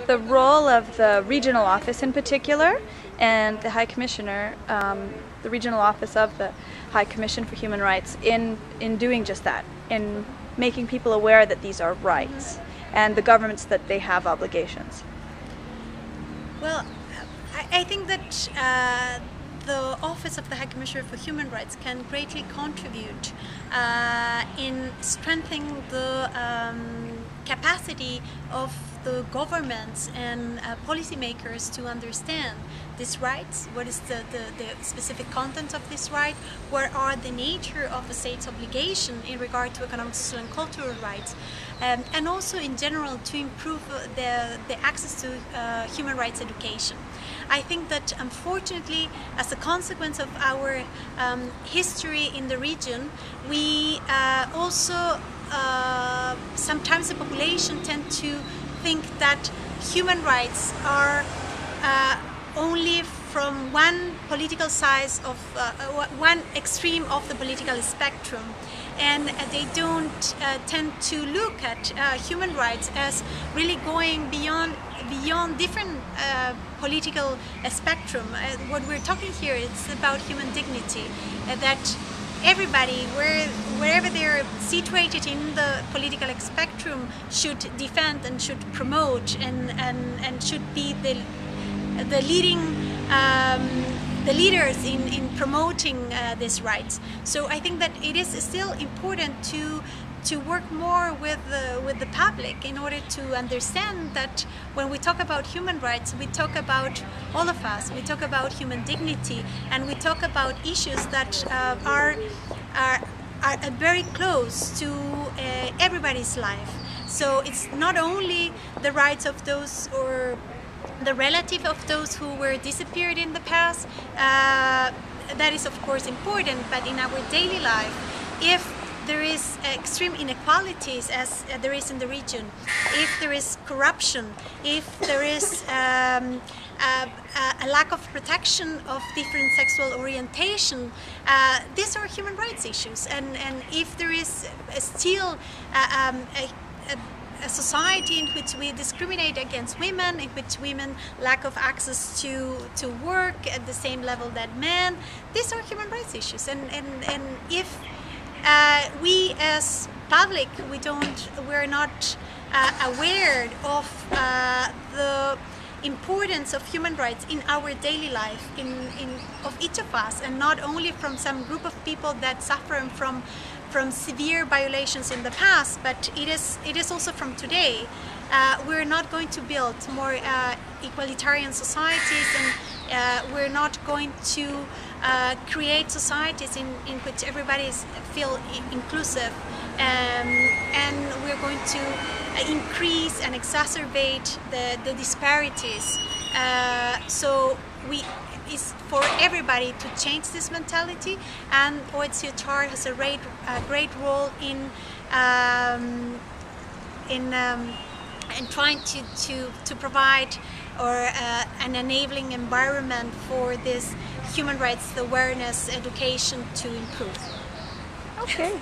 The role of the regional office in particular and the High Commissioner, the regional office of the High Commission for Human Rights in doing just that, in making people aware that these are rights and the governments that they have obligations. Well, I think that the Office of the High Commissioner for Human Rights can greatly contribute in strengthening the capacity of the governments and policymakers to understand these rights, what is the specific content of this right, what are the nature of the state's obligation in regard to economic, social and cultural rights, and also in general to improve the access to human rights education. I think that unfortunately, as a consequence of our history in the region, we also sometimes the population tend to think that human rights are only from one political side of one extreme of the political spectrum, and they don't tend to look at human rights as really going beyond different political spectrum. What we're talking here is about human dignity, that everybody, wherever they're situated in the political spectrum, should defend and should promote and should be the leaders in promoting these rights. So I think that it is still important to work more with the public in order to understand that when we talk about human rights, we talk about all of us, we talk about human dignity, and we talk about issues that are very close to everybody's life. So it's not only the rights of those or the relative of those who were disappeared in the past, that is of course important, but in our daily life, if there is extreme inequalities as there is in the region, if there is corruption, if there is a lack of protection of different sexual orientation, these are human rights issues. And if there is still a society in which we discriminate against women, in which women lack of access to work at the same level that men, these are human rights issues. And if we as public, we're not aware of the importance of human rights in our daily life, of each of us, and not only from some group of people that suffer from severe violations in the past, but it is also from today. We're not going to build more egalitarian societies, and we're not going to create societies in which everybody feel inclusive, and we're going to increase and exacerbate the disparities. So it's for everybody to change this mentality, and OHCHR has a great role in trying to provide an enabling environment for this human rights awareness education to improve. Okay.